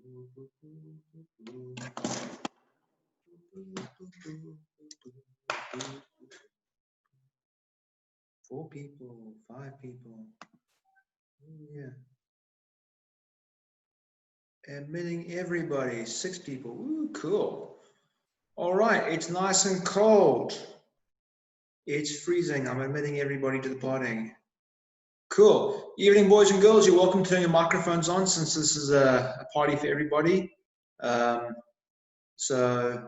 Four people, five people. Yeah. Admitting everybody, six people. Ooh, cool. All right, it's nice and cold. It's freezing. I'm admitting everybody to the party. Cool. Evening, boys and girls. You're welcome to turn your microphones on since this is a party for everybody. So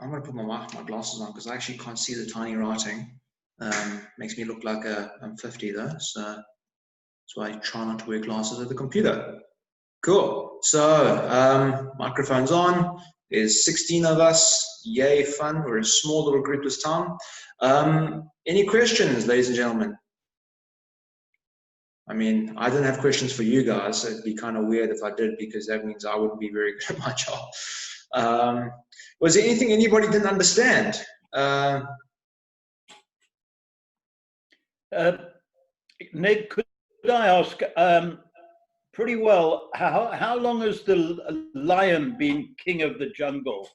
I'm going to put my glasses on because I actually can't see the tiny writing. Makes me look like I'm 50 though. So that's why I try not to wear glasses at the computer. Cool. So microphones on. There's 16 of us. Yay, fun. We're a small little group this time. Any questions, ladies and gentlemen? I mean, I don't have questions for you guys, so it'd be kind of weird if I did, because that means I wouldn't be very good at my job. Was there anything anybody didn't understand? Nick, could I ask, pretty well, how long has the lion been king of the jungle?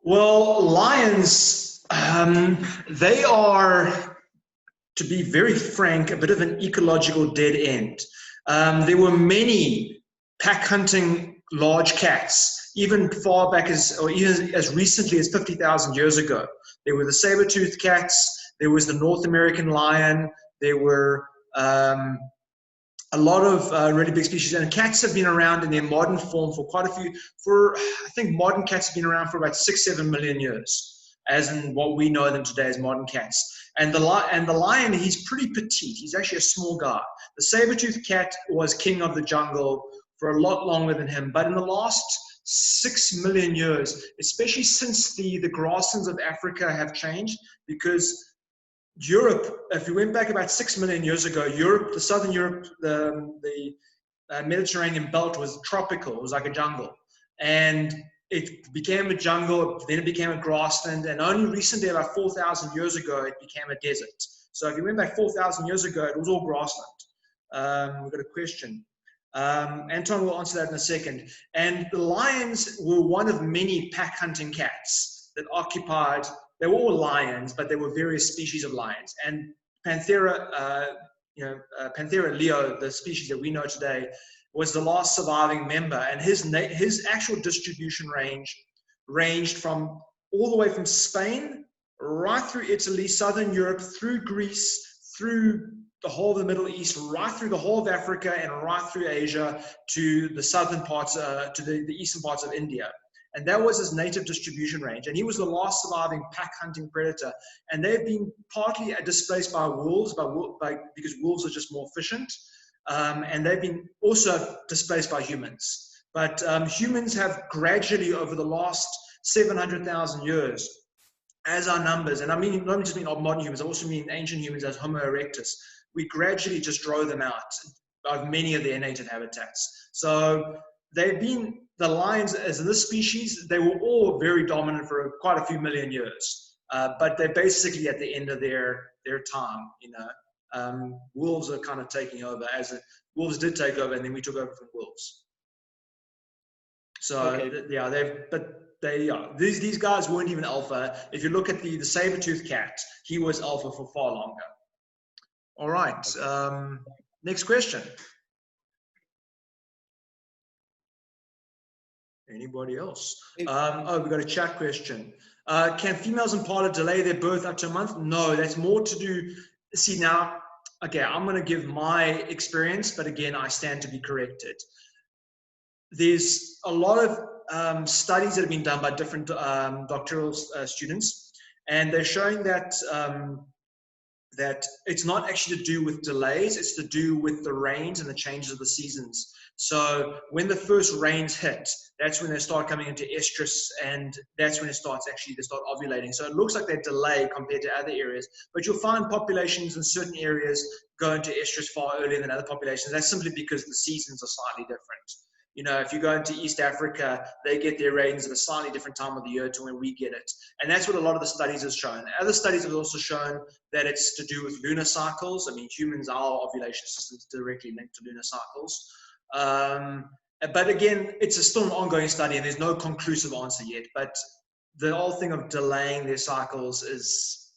Well, lions, they are, to be very frank, a bit of an ecological dead end. There were many pack hunting large cats, even far back as, or even as recently as 50,000 years ago. There were the saber-toothed cats, there was the North American lion, there were a lot of really big species, and cats have been around in their modern form for quite a few, I think modern cats have been around for about 6-7 million years, as in what we know them today as modern cats. And the lion, he's pretty petite. He's actually a small guy. The saber-toothed cat was king of the jungle for a lot longer than him. But in the last 6 million years, especially since the grasslands of Africa have changed, because Europe, if you went back about 6 million years ago, Europe, the southern Europe, the Mediterranean belt was tropical. It was like a jungle. And it became a jungle, then it became a grassland, and only recently, about 4,000 years ago, it became a desert. So if you went back 4,000 years ago, it was all grassland. We've got a question. Anton will answer that in a second. And the lions were one of many pack hunting cats that occupied, they were all lions, but there were various species of lions. And Panthera, Panthera leo, the species that we know today, was the last surviving member, and his actual distribution range ranged from all the way from Spain right through Italy, southern Europe, through Greece, through the whole of the Middle East, right through the whole of Africa, and right through Asia to the southern parts, to the eastern parts of India. And that was his native distribution range. And he was the last surviving pack hunting predator. And they've been partly displaced by wolves, because wolves are just more efficient. And they've been also displaced by humans. But humans have gradually, over the last 700,000 years, as our numbers, and I mean, not just mean modern humans, I also mean ancient humans as Homo erectus, we gradually just drove them out of many of their native habitats. So they've been, the lions as this species, they were all very dominant for quite a few million years. But they're basically at the end of their time, you know. Wolves are kind of taking over, wolves did take over, and then we took over from wolves. So okay. Yeah, these guys weren't even alpha. If you look at the saber-toothed cat, he was alpha for far longer. All right, okay. Next question. Anybody else? Oh, we've got a chat question. Can females impala delay their birth up to a month? No, that's more to do. See now, okay, I'm going to give my experience, but again, I stand to be corrected. There's a lot of studies that have been done by different doctoral students, and they're showing that that it's not actually to do with delays, it's to do with the rains and the changes of the seasons. So when the first rains hit, that's when they start coming into estrus, and that's when it starts they start ovulating. So it looks like they delay compared to other areas, but you'll find populations in certain areas go into estrus far earlier than other populations. That's simply because the seasons are slightly different. You know, if you go into East Africa, they get their rains at a slightly different time of the year to when we get it. And that's what a lot of the studies have shown. Other studies have also shown that it's to do with lunar cycles. I mean, humans, our ovulation system is directly linked to lunar cycles. But again, it's still an ongoing study and there's no conclusive answer yet. But the whole thing of delaying their cycles is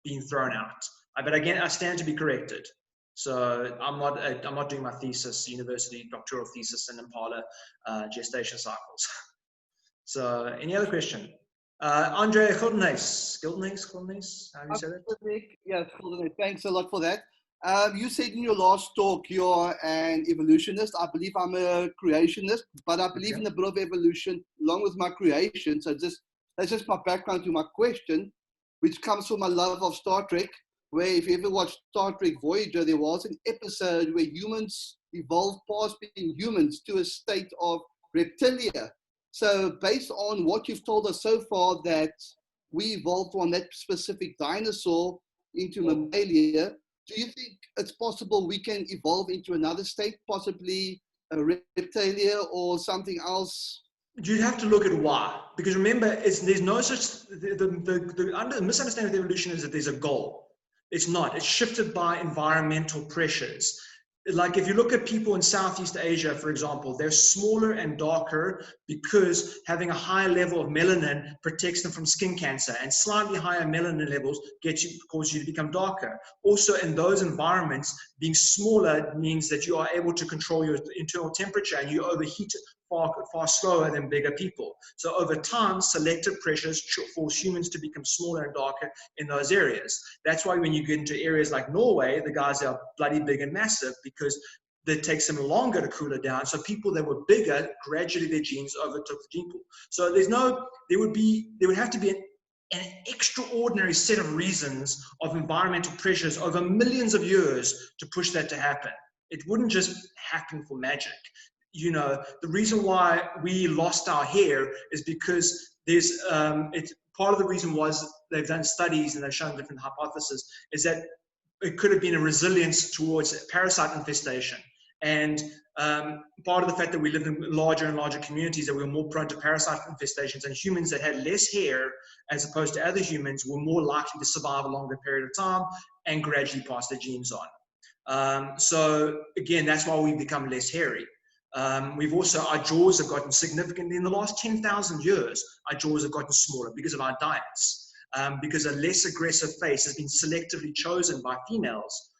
being thrown out. But again, I stand to be corrected. So I'm not doing my thesis, university doctoral thesis in impala gestation cycles. So any other question? Andre Gildenhuis, how do you say that? Yes, thanks a lot for that. You said in your last talk you're an evolutionist. I believe I'm a creationist, but I believe in a bit of evolution along with my creation. So that's just my background to my question, which comes from my love of Star Trek, where if you ever watched Star Trek Voyager, there was an episode where humans evolved past being humans to a state of reptilia. So based on what you've told us so far, that we evolved from that specific dinosaur into mammalia, do you think it's possible we can evolve into another state, possibly a reptilia or something else? You have to look at why, because remember, there's no such the misunderstanding of evolution is that there's a goal. It's not. It's shifted by environmental pressures. Like if you look at people in Southeast Asia, for example, they're smaller and darker because having a high level of melanin protects them from skin cancer, and slightly higher melanin levels cause you to become darker. Also, in those environments, being smaller means that you are able to control your internal temperature and you overheat far slower than bigger people. So over time, selective pressures force humans to become smaller and darker in those areas. That's why when you get into areas like Norway, the guys are bloody big and massive because it takes them longer to cool it down. So people that were bigger, gradually their genes overtook the gene pool. So there would have to be an extraordinary set of reasons of environmental pressures over millions of years to push that to happen. It wouldn't just happen for magic. You know, the reason why we lost our hair is because there's part of the reason was they've done studies and they've shown different hypotheses is that it could have been a resilience towards parasite infestation. And part of the fact that we live in larger and larger communities, that we were more prone to parasite infestations, and humans that had less hair as opposed to other humans were more likely to survive a longer period of time and gradually pass their genes on. So again, that's why we've become less hairy. We've also, our jaws have gotten significantly in the last 10,000 years, our jaws have gotten smaller because of our diets, because a less aggressive face has been selectively chosen by females.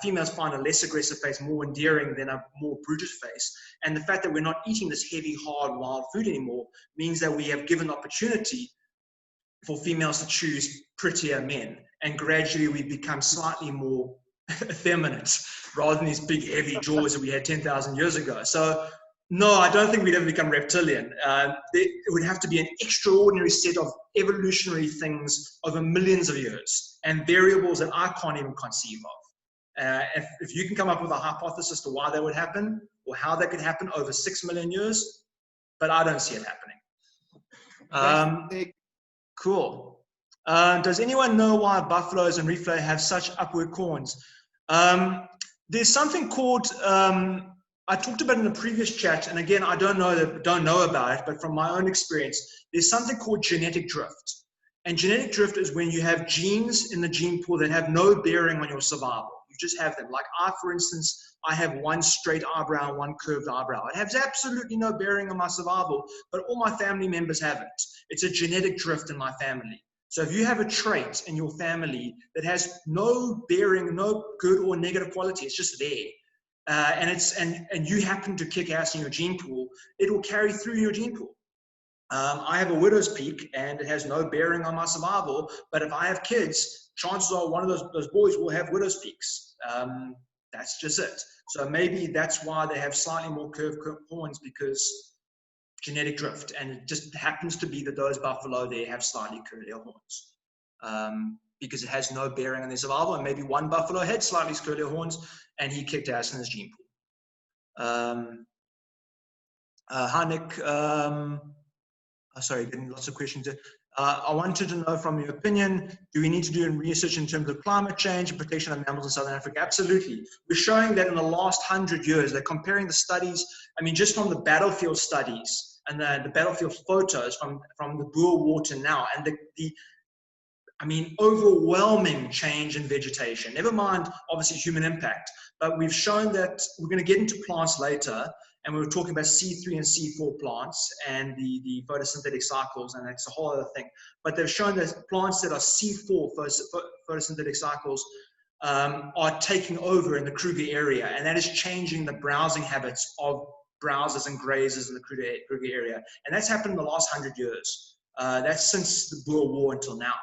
Females find a less aggressive face more endearing than a more brutish face. And the fact that we're not eating this heavy, hard, wild food anymore means that we have given opportunity for females to choose prettier men. And gradually we become slightly more effeminate rather than these big heavy jaws that we had 10,000 years ago. So no, I don't think we'd ever become reptilian. It would have to be an extraordinary set of evolutionary things over millions of years and variables that I can't even conceive of. If you can come up with a hypothesis to why that would happen or how that could happen over 6 million years, but I don't see it happening. Cool. Does anyone know why buffaloes and reflay have such upward horns? There's something called, I talked about in the previous chat, and again, I don't know about it, but from my own experience, there's something called genetic drift. And genetic drift is when you have genes in the gene pool that have no bearing on your survival. You just have them. Like for instance, I have one straight eyebrow, one curved eyebrow. It has absolutely no bearing on my survival, but all my family members have it. It's a genetic drift in my family. So if you have a trait in your family that has no bearing, no good or negative quality, it's just there, and you happen to kick ass in your gene pool, it will carry through your gene pool. I have a widow's peak, and it has no bearing on my survival. But if I have kids, chances are one of those boys will have widow's peaks. That's just it. So maybe that's why they have slightly more curved horns, because genetic drift, and it just happens to be that those buffalo there have slightly curlier horns, because it has no bearing on their survival. And maybe one buffalo had slightly curlier horns and he kicked ass in his gene pool. Hi Nick, sorry, getting lots of questions. I wanted to know from your opinion, do we need to do research in terms of climate change and protection of mammals in Southern Africa? Absolutely. We're showing that in the last 100 years, they're comparing the studies, I mean, just from the battlefield studies and the battlefield photos from the Boer War to now, and the overwhelming change in vegetation. Never mind, obviously, human impact, but we've shown that we're going to get into plants later. and we were talking about C3 and C4 plants and the photosynthetic cycles, and that's a whole other thing. But they've shown that plants that are C4 photosynthetic cycles are taking over in the Kruger area, and that is changing the browsing habits of browsers and grazers in the Kruger area. And that's happened in the last 100 years. That's since the Boer War until now.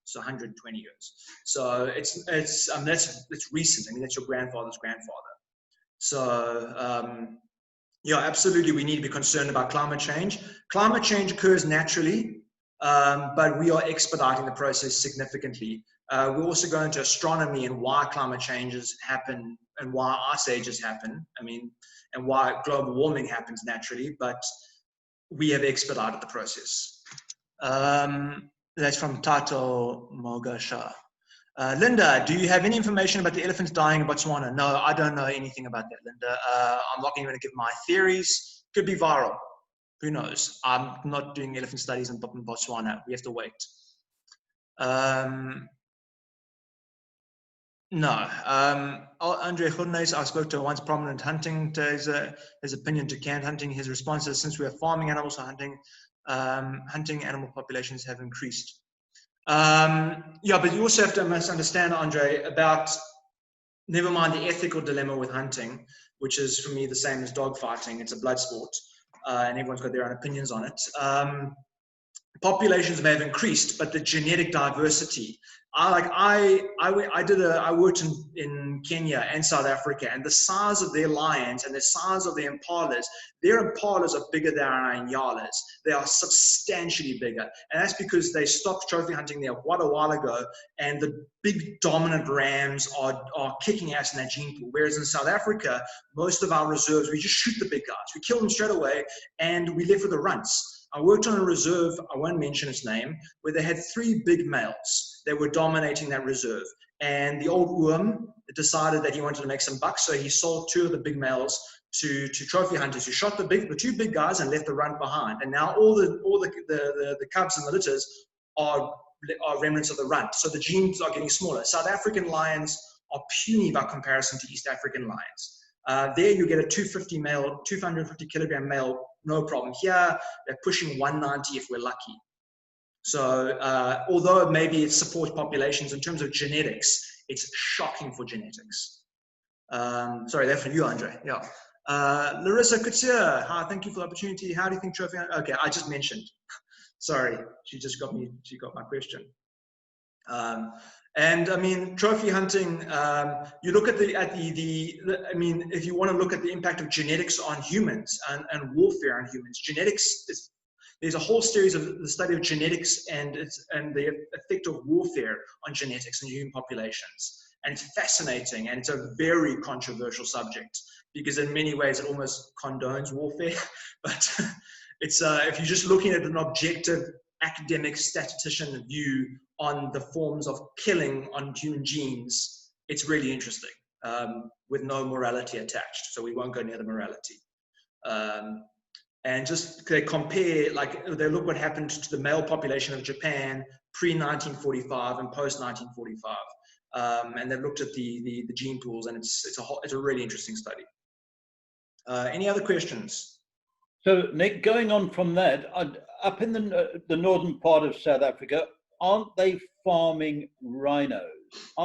So 120 years. So it's recent. I mean, that's your grandfather's grandfather. So yeah, absolutely, we need to be concerned about climate change. Climate change occurs naturally, but we are expediting the process significantly. We also go into astronomy and why climate changes happen and why ice ages happen. I mean, and why global warming happens naturally, but we have expedited the process. That's from Tato Mogasha. Linda, do you have any information about the elephants dying in Botswana? No, I don't know anything about that, Linda. I'm not even going to give my theories. Could be viral. Who knows? I'm not doing elephant studies in Botswana. We have to wait. No. Andre Goodness, I spoke to a once prominent hunting, his opinion to canned hunting. His response is, since we are farming animals for hunting, hunting animal populations have increased. Yeah, but you also have to understand, Andre, about, never mind the ethical dilemma with hunting, which is for me the same as dog fighting. It's a blood sport, and everyone's got their own opinions on it. Populations may have increased, but the genetic diversity. I worked in Kenya and South Africa, and the size of their lions and the size of their impalas are bigger than our inyalas. They are substantially bigger, and that's because they stopped trophy hunting there quite a while ago, and the big dominant rams are kicking ass in that gene pool. Whereas in South Africa, most of our reserves, we just shoot the big guys. We kill them straight away, and we live with the runts. I worked on a reserve, I won't mention its name, where they had 3 big males that were dominating that reserve. And the old Oom decided that he wanted to make some bucks, so he sold 2 of the big males to trophy hunters who shot the 2 big guys and left the runt behind. And now all the cubs and the litters are remnants of the runt. So the genes are getting smaller. South African lions are puny by comparison to East African lions. There you get a 250 kilogram male, no problem. Here, they're pushing 190 if we're lucky. So although maybe it supports populations in terms of genetics, it's shocking for genetics. Sorry, that's for you, Andre. Yeah. Larissa Kutsia, hi, thank you for the opportunity. How do you think trophy? Okay, I just mentioned. Sorry, she got my question. And I mean, trophy hunting, you look at I mean, if you want to look at the impact of genetics on humans and warfare on humans, genetics there's a whole series of the study of genetics and the effect of warfare on genetics in human populations. And it's fascinating, and it's a very controversial subject because in many ways it almost condones warfare. But it's if you're just looking at an objective academic statistician view on the forms of killing on human genes, it's really interesting, with no morality attached. So we won't go near the morality. And just they compare, like they look what happened to the male population of Japan pre-1945 and post-1945. And they've looked at the gene pools, and it's a really interesting study. Any other questions? So Nick, going on from that, up in the northern part of South Africa, aren't they farming rhinos?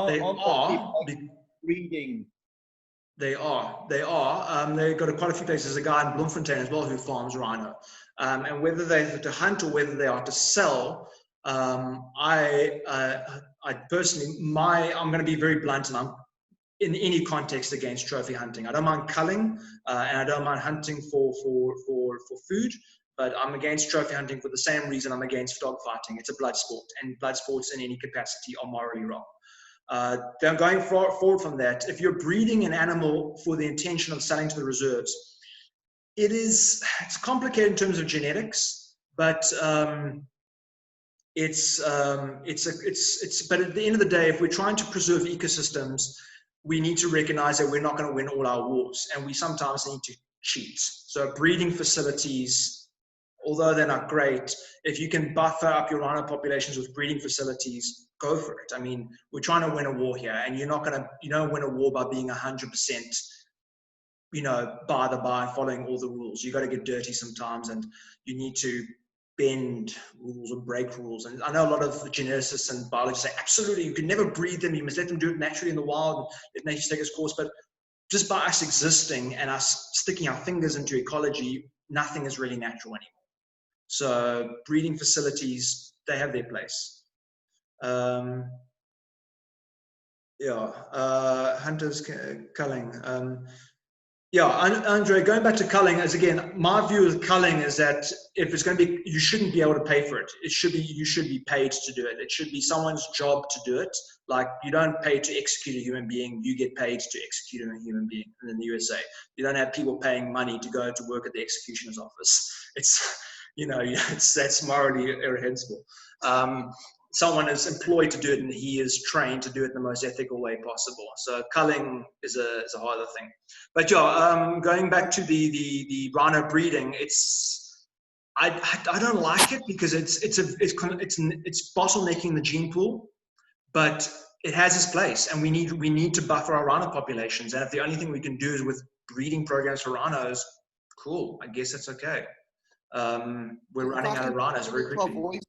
They are breeding. They are. They've got quite a few places. There's a guy in Bloemfontein as well who farms rhino. And whether they're to hunt or whether they are to sell, I personally, I'm going to be very blunt, and I'm in any context against trophy hunting. I don't mind culling, and I don't mind hunting for food, but I'm against trophy hunting for the same reason I'm against dog fighting. It's a blood sport, and blood sports in any capacity are morally wrong. Then going forward from that, if you're breeding an animal for the intention of selling to the reserves, it's complicated in terms of genetics, but but at the end of the day, if we're trying to preserve ecosystems, we need to recognize that we're not going to win all our wars, and we sometimes need to cheat. So breeding facilities, although they're not great, if you can buffer up your rhino populations with breeding facilities, go for it. I mean, we're trying to win a war here, and you don't win a war by being 100% by the by, following all the rules. You got to get dirty sometimes, and you need to bend rules or break rules. And I know a lot of geneticists and biologists say, absolutely, you can never breed them. You must let them do it naturally in the wild, let nature take its course. But just by us existing and us sticking our fingers into ecology, nothing is really natural anymore. So breeding facilities, they have their place. Hunters culling. Andre, going back to culling, as again, my view of culling is that if it's going to be, you shouldn't be able to pay for it. You should be paid to do it. It should be someone's job to do it. Like, you don't pay to execute a human being, you get paid to execute a human being. And in the USA, you don't have people paying money to go to work at the executioner's office. That's morally irreprehensible. Someone is employed to do it, and he is trained to do it in the most ethical way possible. So culling is a harder thing. But going back to the rhino breeding, I don't like it because it's bottlenecking the gene pool, but it has its place, and we need to buffer our rhino populations. And if the only thing we can do is with breeding programs for rhinos, cool. I guess that's okay. We're running out of rhinos very quickly.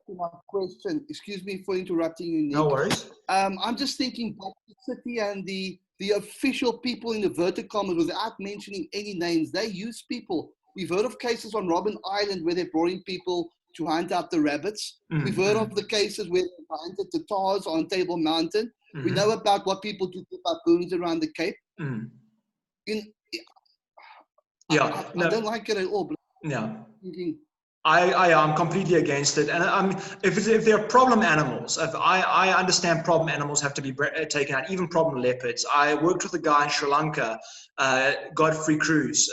My question. Excuse me for interrupting you, Nick. No worries. I'm just thinking about the city and the official people in the verticommas, without mentioning any names. They use people. We've heard of cases on Robben Island where they're brought in people to hunt out the rabbits. Mm-hmm. We've heard of the cases where they hunted the tars on Table Mountain. Mm-hmm. We know about what people do to baboons around the Cape. Mm-hmm. I don't like it at all. But I'm completely against it. And if there are problem animals, if I understand problem animals have to be taken out, even problem leopards. I worked with a guy in Sri Lanka, Godfrey Cruz.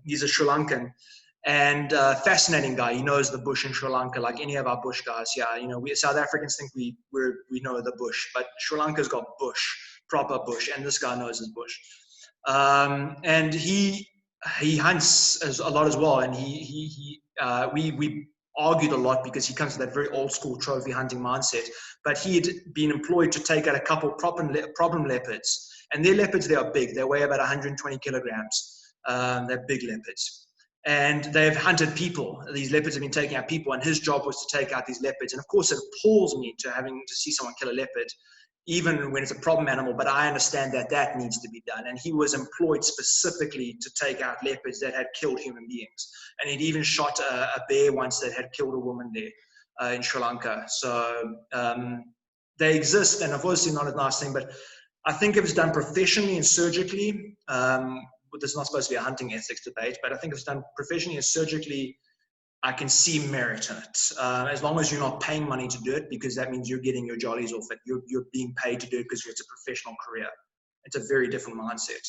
He's a Sri Lankan and fascinating guy. He knows the bush in Sri Lanka like any of our bush guys. Yeah, we South Africans think we know the bush, but Sri Lanka's got bush, proper bush, and this guy knows his bush. And he hunts a lot as well, and we argued a lot because he comes with that very old school trophy hunting mindset. But he had been employed to take out a couple problem leopards, and their leopards, they are big. They weigh about 120 kilograms. They're big leopards, and they've hunted people. These leopards have been taking out people, and his job was to take out these leopards. And of course, it appalls me to see someone kill a leopard, even when it's a problem animal, but I understand that needs to be done. And he was employed specifically to take out leopards that had killed human beings. And he'd even shot a bear once that had killed a woman there in Sri Lanka. So they exist, and obviously not a nice thing, but I think if it's done professionally and surgically, there's not supposed to be a hunting ethics debate, but I think if it's done professionally and surgically, I can see merit in it, as long as you're not paying money to do it, because that means you're getting your jollies off it. You're being paid to do it because it's a professional career. It's a very different mindset.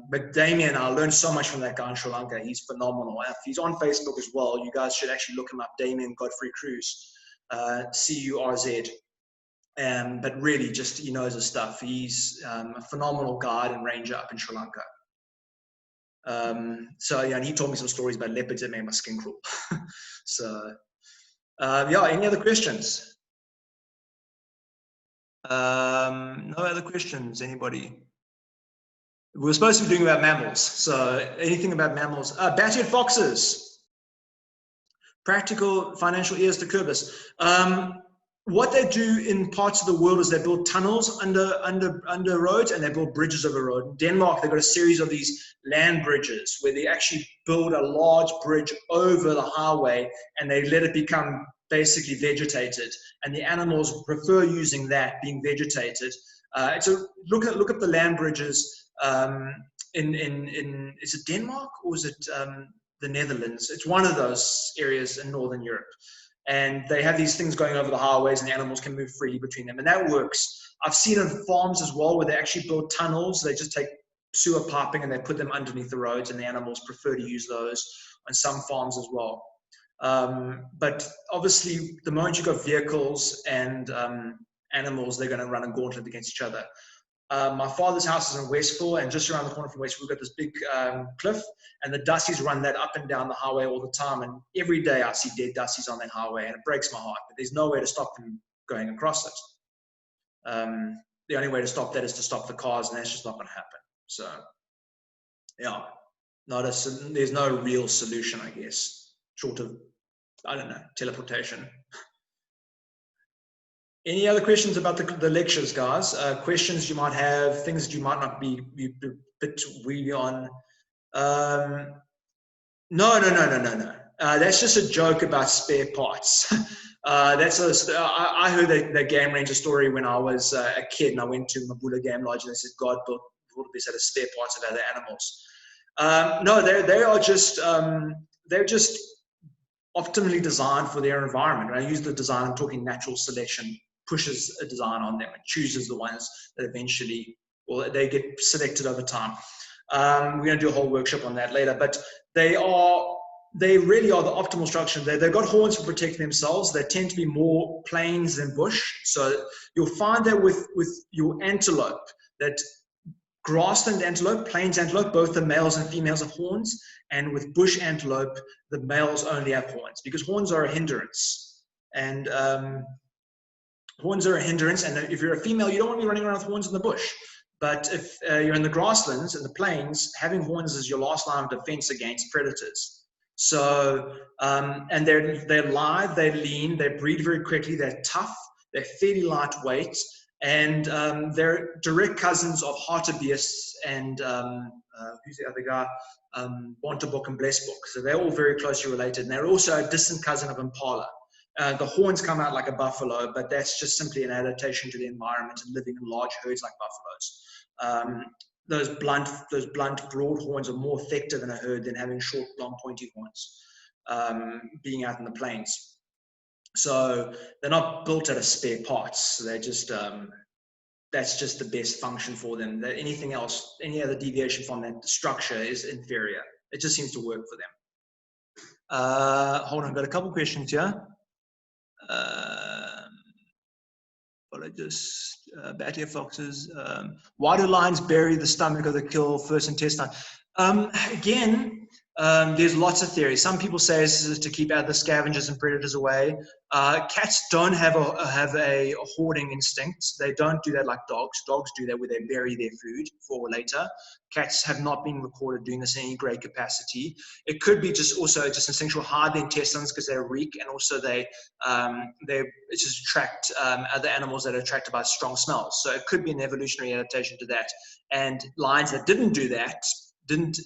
But Damien, I learned so much from that guy in Sri Lanka. He's phenomenal. He's on Facebook as well. You guys should actually look him up, Damien Godfrey Cruz, C-U-R-Z. But really, just he knows his stuff. He's a phenomenal guide and ranger up in Sri Lanka. And he told me some stories about leopards that made my skin crawl. Any other questions? No other questions, anybody? We were supposed to be doing about mammals, so anything about mammals. Bat-eared foxes. Practical financial ears to Kerbis. What they do in parts of the world is they build tunnels under roads, and they build bridges over road. In Denmark, they've got a series of these land bridges where they actually build a large bridge over the highway, and they let it become basically vegetated. And the animals prefer using that, being vegetated. So look at the land bridges in is it Denmark or is it the Netherlands? It's one of those areas in Northern Europe. And they have these things going over the highways, and the animals can move freely between them. And that works. I've seen it on farms as well, where they actually build tunnels. They just take sewer piping and they put them underneath the roads, and the animals prefer to use those on some farms as well. But obviously, the moment you've got vehicles and animals, they're going to run a gauntlet against each other. My father's house is in Westville, and just around the corner from Westville, we've got this big cliff, and the Dussies run that up and down the highway all the time. And every day I see dead Dussies on that highway, and it breaks my heart. But there's no way to stop them going across it. The only way to stop that is to stop the cars, and that's just not going to happen. So Yeah, there's no real solution, I guess, short of, I don't know, teleportation. Any other questions about the lectures, guys? Questions you might have, things that you might not be a bit weedy on. No. That's just a joke about spare parts. I heard that Game Ranger story when I was a kid, and I went to Mabula Game Lodge, and they said God built this out of spare parts of other animals. No, they're just optimally designed for their environment. When I use the design, I'm talking natural selection pushes a design on them and chooses the ones that eventually, or they get selected over time. We're going to do a whole workshop on that later, but they really are the optimal structure. They've got horns to protect themselves. They tend to be more plains than bush. So you'll find that with your antelope, that grassland antelope, plains antelope, both the males and females have horns, and with bush antelope, the males only have horns, because horns are a hindrance. And horns are a hindrance, and if you're a female, you don't want to be running around with horns in the bush. But if you're in the grasslands and the plains, having horns is your last line of defense against predators. So, and they're lithe, they're lean, they breed very quickly, they're tough, they're fairly lightweight, and they're direct cousins of hartebeests and who's the other guy? Bontebok and Blessbok. So they're all very closely related, and they're also a distant cousin of impala. The horns come out like a buffalo, but that's just simply an adaptation to the environment and living in large herds like buffaloes. Those blunt, broad horns are more effective in a herd than having short, long, pointy horns, being out in the plains. So they're not built out of spare parts. They're just, that's just the best function for them. Anything else, any other deviation from that structure is inferior. It just seems to work for them. Hold on, I've got a couple questions here. Bat-ear foxes. Why do lions bury the stomach of the kill first intestine? Again, there's lots of theories. Some people say this is to keep other scavengers and predators away. Cats don't have a hoarding instinct. They don't do that like dogs. Dogs do that where they bury their food for later. Cats have not been recorded doing this in any great capacity. It could be just instinctual, hide the intestines because they reek, and also they just attract other animals that are attracted by strong smells. So it could be an evolutionary adaptation to that. And lions that didn't do that, didn't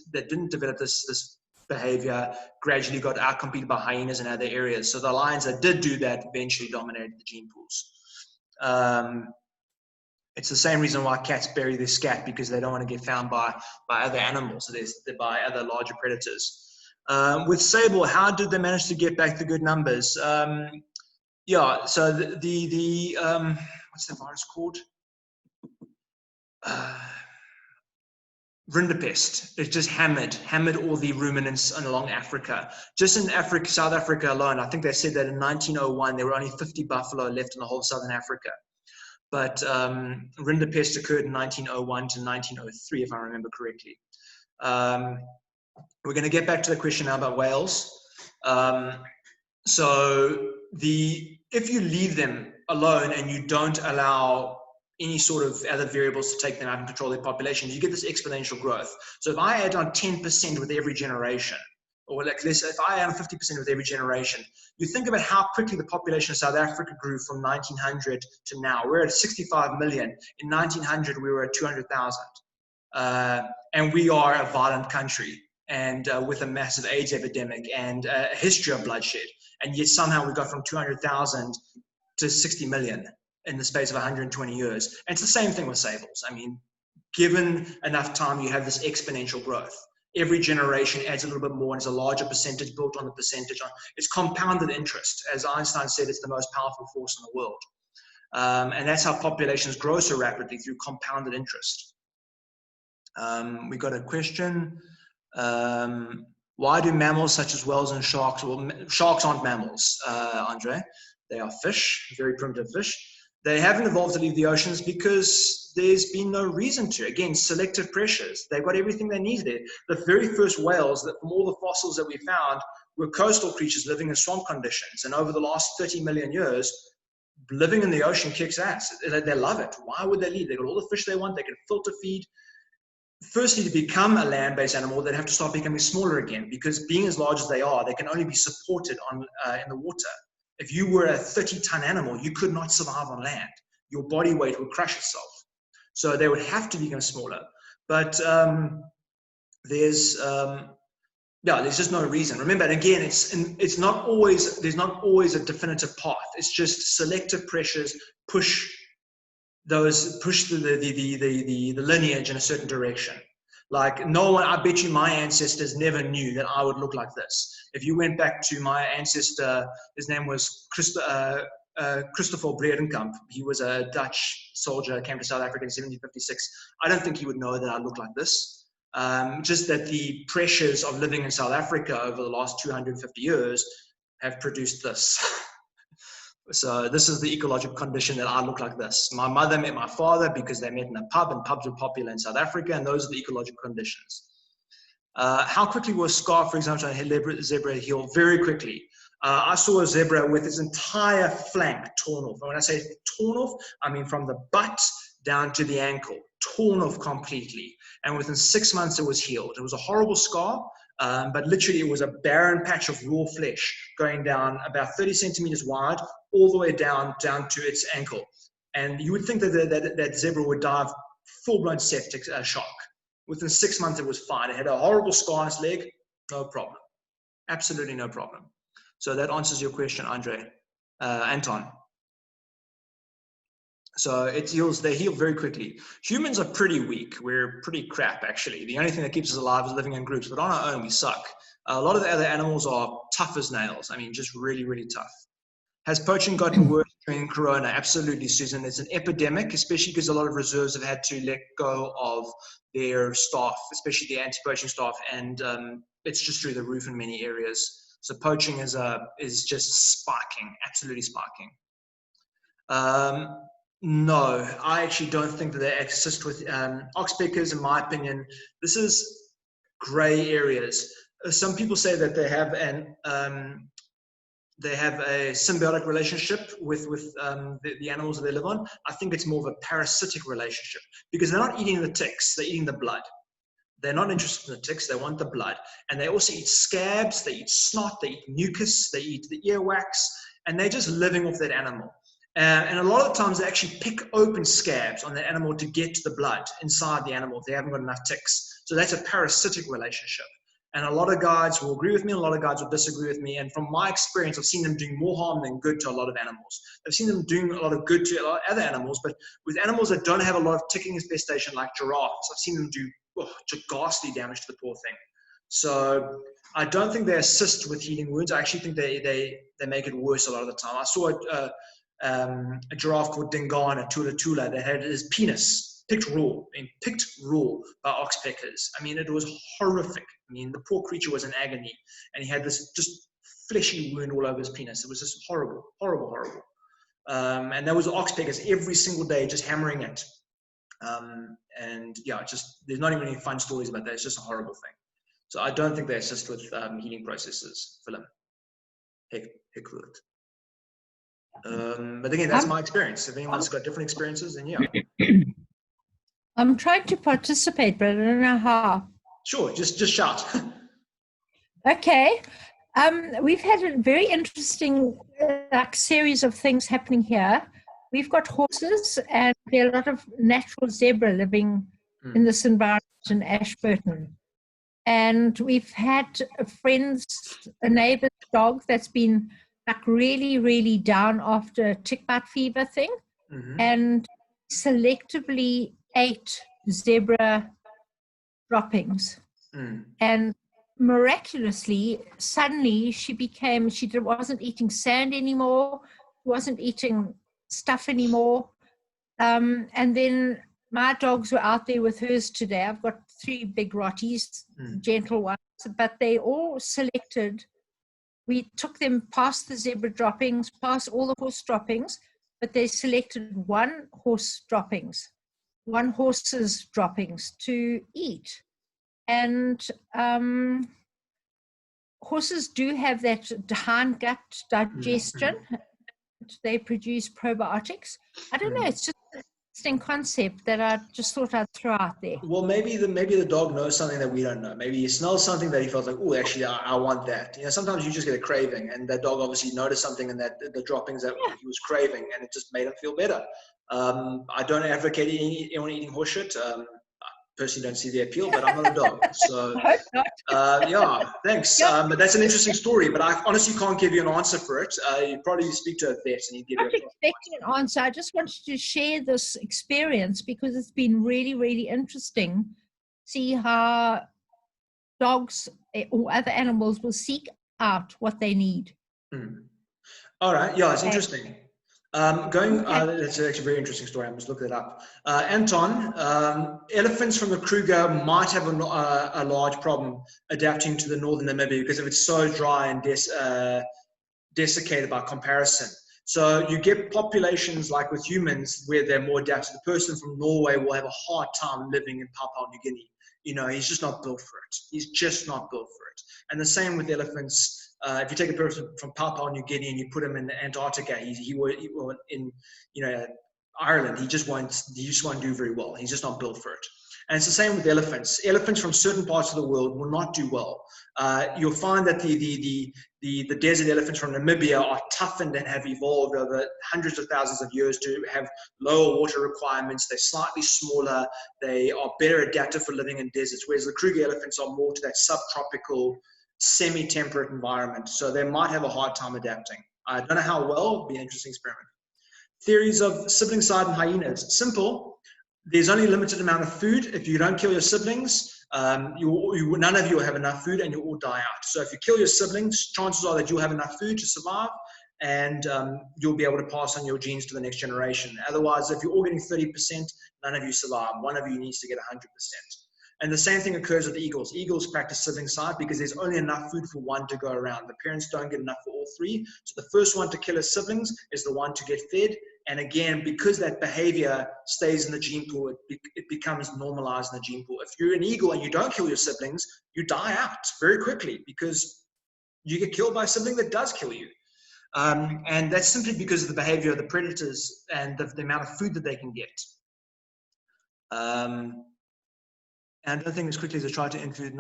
develop this behavior, gradually got outcompeted by hyenas in other areas. So the lions that did do that eventually dominated the gene pools. It's the same reason why cats bury their scat, because they don't want to get found by other animals, by other larger predators. With sable, how did they manage to get back the good numbers? Yeah, so the what's the virus called? Rinderpest. It just hammered all the ruminants along Africa. Just in Africa, South Africa alone, I think they said that in 1901 there were only 50 buffalo left in the whole of Southern Africa. But rinderpest occurred in 1901 to 1903, if I remember correctly. We're going to get back to the question now about whales. So if you leave them alone and you don't allow any sort of other variables to take them out and control their population, you get this exponential growth. So if I add on 10% with every generation, or if I add on 50% with every generation, you think about how quickly the population of South Africa grew from 1900 to now. We're at 65 million. In 1900, we were at 200,000. And we are a violent country, and with a massive AIDS epidemic and a history of bloodshed. And yet somehow we got from 200,000 to 60 million in the space of 120 years. And it's the same thing with sables. I mean, given enough time, you have this exponential growth. Every generation adds a little bit more, and it's a larger percentage built on the percentage. It's compounded interest. As Einstein said, it's the most powerful force in the world. And that's how populations grow so rapidly, through compounded interest. We got a question. Why do mammals such as whales and sharks, well, sharks aren't mammals, Andre. They are fish, very primitive fish. They haven't evolved to leave the oceans because there's been no reason to. Again, selective pressures. They've got everything they need there. The very first whales, that from all the fossils that we found, were coastal creatures living in swamp conditions. And over the last 30 million years, living in the ocean kicks ass. They love it. Why would they leave? They've got all the fish they want. They can filter feed. firstly, to become a land-based animal, they'd have to start becoming smaller again, because being as large as they are, they can only be supported on in the water. If you were a 30-ton animal, you could not survive on land. Your body weight would crush itself. So they would have to become smaller. But there's just no reason. Remember, and again, it's not always, there's not always a definitive path. It's just selective pressures push the lineage in a certain direction. Like, no one, I bet you my ancestors never knew that I would look like this. If you went back to my ancestor, his name was Christopher Bredenkamp. He was a Dutch soldier, came to South Africa in 1756. I don't think he would know that I look like this. Just that the pressures of living in South Africa over the last 250 years have produced this. So this is the ecological condition that I look like this. My mother met my father because they met in a pub, and pubs were popular in South Africa, and those are the ecological conditions. How quickly will a scar, for example, on a zebra heal? Very quickly. I saw a zebra with its entire flank torn off. And when I say torn off, I mean from the butt down to the ankle, torn off completely. And within 6 months, it was healed. It was a horrible scar, but literally it was a barren patch of raw flesh going down about 30 centimeters wide, all the way down to its ankle. And you would think that zebra would die of full-blown septic shock. Within 6 months, it was fine. It had a horrible scar on its leg, no problem. Absolutely no problem. So that answers your question, Anton. So it heals, they heal very quickly. Humans are pretty weak. We're pretty crap, actually. The only thing that keeps us alive is living in groups, but on our own, we suck. A lot of the other animals are tough as nails. I mean, just really, really tough. Has poaching gotten worse during Corona? Absolutely, Susan. It's an epidemic, especially because a lot of reserves have had to let go of their staff, especially the anti-poaching staff, and it's just through the roof in many areas. So poaching is just spiking, absolutely spiking. No, I actually don't think that they assist with oxpeckers. In my opinion, this is gray areas. Some people say that they have a symbiotic relationship with the animals that they live on. I think it's more of a parasitic relationship, because they're not eating the ticks, they're eating the blood. They're not interested in the ticks, they want the blood. And they also eat scabs, they eat snot, they eat mucus, they eat the earwax, and they're just living off that animal. And a lot of the times they actually pick open scabs on the animal to get to the blood inside the animal if they haven't got enough ticks. So that's a parasitic relationship. And a lot of guides will agree with me, a lot of guides will disagree with me. And from my experience, I've seen them doing more harm than good to a lot of animals. I've seen them doing a lot of good to a lot of other animals, but with animals that don't have a lot of ticking infestation, like giraffes, I've seen them do ghastly damage to the poor thing. So I don't think they assist with healing wounds. I actually think they make it worse a lot of the time. I saw a giraffe called Dingana, Tula Tula, that had his penis picked raw by oxpeckers. I mean, it was horrific. I mean, the poor creature was in agony, and he had this just fleshy wound all over his penis. It was just horrible, horrible, horrible. And there was oxpeckers every single day just hammering it. And yeah, just there's not even any fun stories about that. It's just a horrible thing. So I don't think they assist with healing processes, Philip. Heck with it. But again, that's my experience. If anyone's got different experiences, then yeah. I'm trying to participate, but I don't know how. Sure, just shout. Okay. We've had a very interesting series of things happening here. We've got horses, and there are a lot of natural zebra living in this environment in Ashburton. And we've had a neighbor's dog that's been like really, really down after a tick bite fever thing, and selectively ate zebra droppings. And miraculously, suddenly she wasn't eating sand anymore, wasn't eating stuff anymore. And then my dogs were out there with hers today. I've got 3 big Rotties, gentle ones, but they all selected. We took them past the zebra droppings, past all the horse droppings, but they selected one horse's droppings to eat. And horses do have that hindgut digestion. They produce probiotics. I don't know, it's just interesting concept that I just thought I'd throw out there. Well, maybe the dog knows something that we don't know. Maybe he smells something that he felt like, oh, actually, I want that. You know, sometimes you just get a craving, and that dog obviously noticed something in that the droppings that he was craving, and it just made him feel better. I don't advocate anyone eating horse shit. I personally don't see the appeal, but I'm not a dog. So, I hope not. yeah, thanks. But that's an interesting story, but I honestly can't give you an answer for it. You probably speak to a vet and he'd give I'm you not expecting an answer. I just wanted to share this experience because it's been really, really interesting. See how dogs or other animals will seek out what they need. All right. Yeah, it's Okay. interesting. That's actually a very interesting story. I must look that up. Anton, elephants from the Kruger might have a large problem adapting to the northern Namibia because if it's so dry and desiccated by comparison. So you get populations like with humans where they're more adapted. The person from Norway will have a hard time living in Papua New Guinea. You know, he's just not built for it. He's just not built for it. And the same with elephants. If you take a person from Papua New Guinea and you put him in Antarctica, he will in Ireland. He just won't do very well. He's just not built for it. And it's the same with elephants. Elephants from certain parts of the world will not do well. You'll find that the desert elephants from Namibia are toughened and have evolved over hundreds of thousands of years to have lower water requirements. They're slightly smaller. They are better adapted for living in deserts, whereas the Kruger elephants are more to that subtropical, semi-temperate environment. So they might have a hard time adapting. I don't know how well. It'll be an interesting experiment. Theories of sibling side and hyenas. Simple. There's only a limited amount of food. If you don't kill your siblings, none of you will have enough food and you'll all die out. So if you kill your siblings, chances are that you'll have enough food to survive and you'll be able to pass on your genes to the next generation. Otherwise, if you're all getting 30%, none of you survive. One of you needs to get 100%. And the same thing occurs with eagles. Eagles practice sibling side because there's only enough food for one to go around. The parents don't get enough for all three. So the first one to kill his siblings is the one to get fed. And again, because that behavior stays in the gene pool, it becomes normalized in the gene pool. If you're an eagle and you don't kill your siblings, you die out very quickly because you get killed by a sibling that does kill you. And that's simply because of the behavior of the predators and the amount of food that they can get. And I don't think as quickly as I tried to introduce,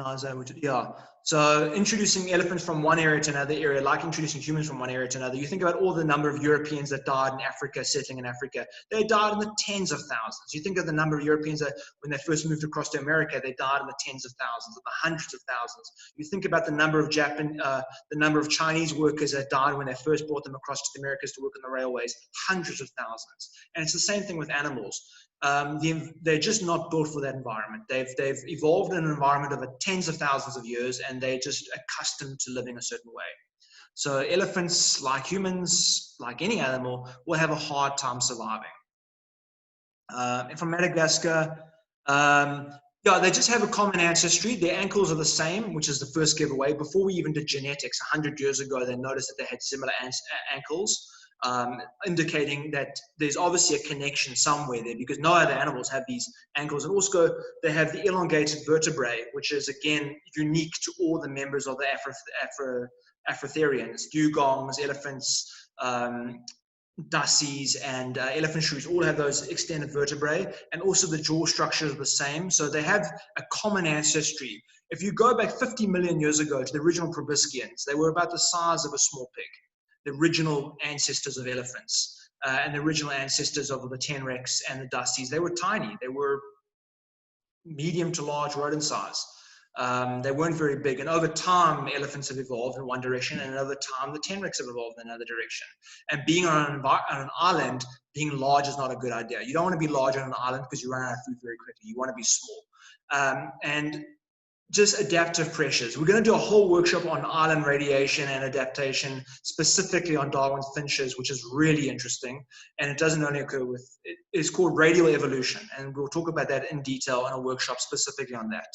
so introducing elephants from one area to another area, like introducing humans from one area to another. You think about all the number of Europeans that died in Africa, settling in Africa. They died in the tens of thousands. You think of the number of Europeans that when they first moved across to America, they died in the tens of thousands, of the hundreds of thousands. You think about the number of the number of Chinese workers that died when they first brought them across to the Americas to work on the railways, hundreds of thousands. And it's the same thing with animals. They're just not built for that environment. They've evolved in an environment over tens of thousands of years, and they're just accustomed to living a certain way. So elephants, like humans, like any animal, will have a hard time surviving. And from Madagascar, they just have a common ancestry. Their ankles are the same, which is the first giveaway. Before we even did genetics, 100 years ago, they noticed that they had similar ankles. Indicating that there's obviously a connection somewhere there because no other animals have these ankles. And also they have the elongated vertebrae, which is again unique to all the members of the Afrotherians. Dugongs, elephants, dassies, and elephant shrews all have those extended vertebrae, and also the jaw structure is the same. So they have a common ancestry. If you go back 50 million years ago to the original proboscideans, they were about the size of a small pig. The original ancestors of elephants and the original ancestors of the tenrecs and the dassies. They were tiny. They were medium to large rodent size. They weren't very big. And over time, elephants have evolved in one direction, and over time, the tenrecs have evolved in another direction. And being on an island, being large is not a good idea. You don't want to be large on an island because you run out of food very quickly. You want to be small. And just adaptive pressures. We're going to do a whole workshop on island radiation and adaptation, specifically on Darwin's finches, which is really interesting. And it doesn't only occur with, it's called radial evolution. And we'll talk about that in detail in a workshop specifically on that.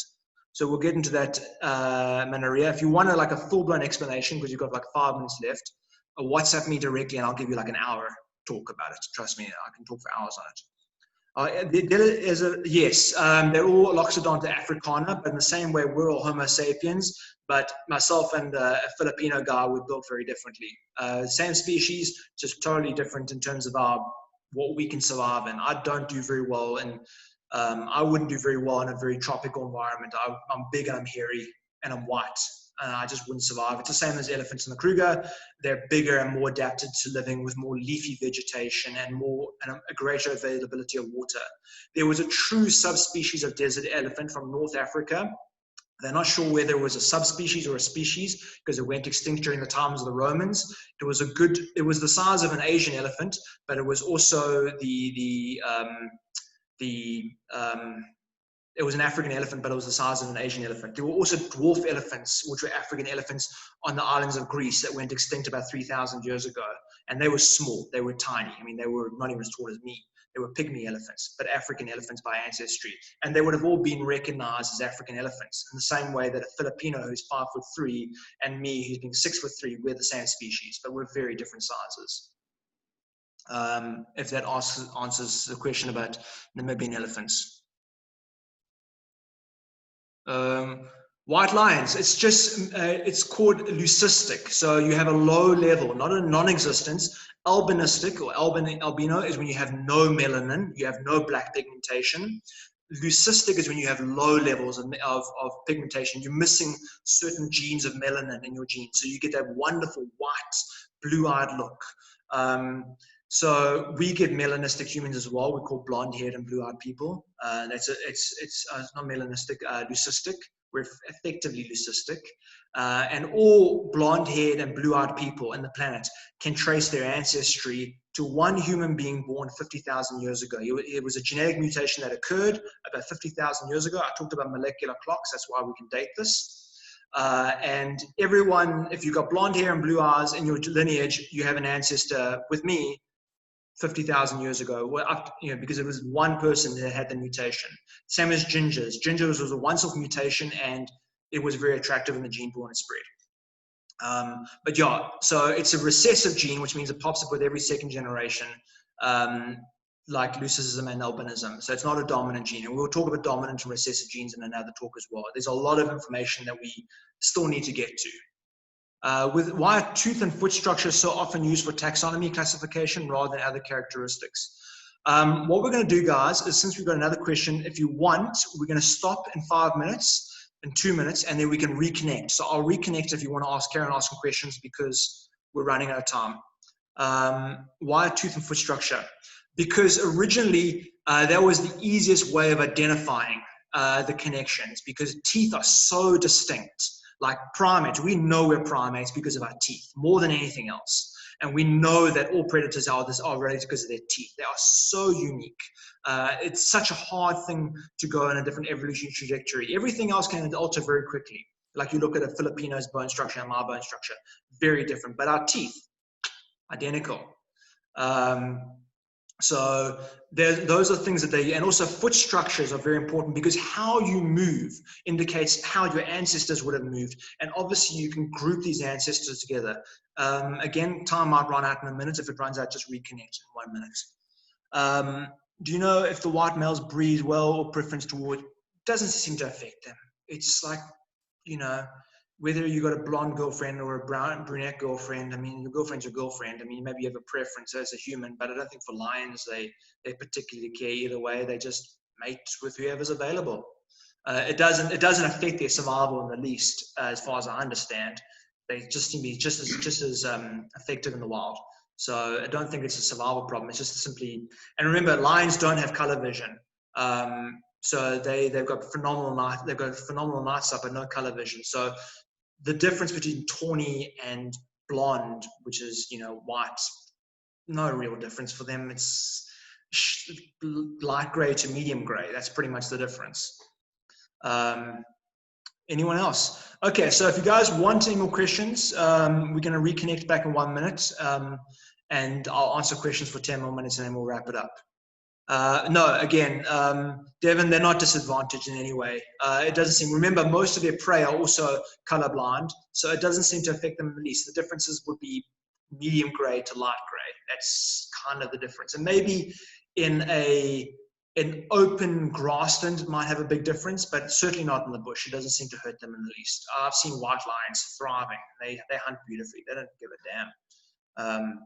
So we'll get into that, Manaria. If you want like a full-blown explanation, because you've got like 5 minutes left, WhatsApp me directly and I'll give you like an hour talk about it. Trust me, I can talk for hours on it. Yes, they're all Loxodonta africana, but in the same way we're all Homo sapiens, but myself and a Filipino guy were built very differently. Same species, just totally different in terms of our what we can survive in. I don't do very well in, I wouldn't do very well in a very tropical environment. I'm big and I'm hairy and I'm white. I just wouldn't survive. It's the same as elephants in the Kruger. They're bigger and more adapted to living with more leafy vegetation and a greater availability of water. There was a true subspecies of desert elephant from North Africa. They're not sure whether it was a subspecies or a species because it went extinct during the times of the Romans. It was the size of an Asian elephant, but it was also it was an African elephant, but it was the size of an Asian elephant. There were also dwarf elephants, which were African elephants on the islands of Greece that went extinct about 3,000 years ago. And they were small. They were tiny. I mean, they were not even as tall as me. They were pygmy elephants, but African elephants by ancestry. And they would have all been recognized as African elephants in the same way that a Filipino who's 5'3" and me who's been 6'3", we're the same species, but we're very different sizes. If that answers the question about Namibian elephants. White lions, it's called leucistic. So you have a low level, not a non-existence. Albinistic or albino is when you have no melanin, you have no black pigmentation. Leucistic is when you have low levels of pigmentation. You're missing certain genes of melanin in your genes. So you get that wonderful white, blue-eyed look. So we get melanistic humans as well. We're called blonde-haired and blue-eyed people. It's not melanistic, leucistic. We're effectively leucistic. And all blonde-haired and blue-eyed people on the planet can trace their ancestry to one human being born 50,000 years ago. It was a genetic mutation that occurred about 50,000 years ago. I talked about molecular clocks. That's why we can date this. And everyone, if you've got blonde hair and blue eyes in your lineage, you have an ancestor with me 50,000 years ago, because it was one person that had the mutation. Same as gingers. Gingers was a once-off mutation, and it was very attractive in the gene pool and it spread. But yeah, so it's a recessive gene, which means it pops up with every second generation, like leucism and albinism. So it's not a dominant gene. And we'll talk about dominant and recessive genes in another talk as well. There's a lot of information that we still need to get to. Why are tooth and foot structures so often used for taxonomy classification rather than other characteristics? What we're going to do, guys, is since we've got another question, if you want, we're going to stop in 5 minutes, in 2 minutes, and then we can reconnect. So I'll reconnect if you want to carry on asking questions because we're running out of time. Why tooth and foot structure? Because originally that was the easiest way of identifying the connections, because teeth are so distinct. Like primates, we know we're primates because of our teeth more than anything else. And we know that all predators are related because of their teeth. They are so unique. It's such a hard thing to go in a different evolutionary trajectory. Everything else can alter very quickly. Like you look at a Filipino's bone structure and my bone structure, very different. But our teeth, identical. So those are things that and also foot structures are very important because how you move indicates how your ancestors would have moved. And obviously you can group these ancestors together. Again, time might run out in a minute. If it runs out, just reconnect in 1 minute. Do you know if the white males breed well or preference toward? Doesn't seem to affect them. It's like, whether you got a blonde girlfriend or a brunette girlfriend, I mean, your girlfriend's your girlfriend. I mean, maybe you have a preference as a human, but I don't think for lions, they particularly care either way. They just mate with whoever's available. It doesn't affect their survival in the least, as far as I understand. They just seem to be just as effective in the wild. So I don't think it's a survival problem. It's just simply, and remember, lions don't have color vision. So they've got phenomenal night sight, but no color vision. So the difference between tawny and blonde, which is, white, no real difference for them. It's light gray to medium gray. That's pretty much the difference. Anyone else? Okay, so if you guys want any more questions, we're going to reconnect back in 1 minute, and I'll answer questions for 10 more minutes and then we'll wrap it up. No, again, Devin, they're not disadvantaged in any way. It doesn't seem, remember, most of their prey are also colorblind, so it doesn't seem to affect them in the least. The differences would be medium gray to light gray. That's kind of the difference. And maybe in an open grassland it might have a big difference, but certainly not in the bush. It doesn't seem to hurt them in the least. I've seen white lions thriving. They hunt beautifully. They don't give a damn.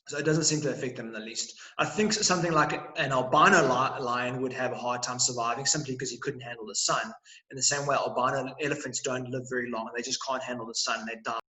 So it doesn't seem to affect them in the least. I think something like an albino lion would have a hard time surviving simply because he couldn't handle the sun. In the same way, albino elephants don't live very long. They just can't handle the sun. They die.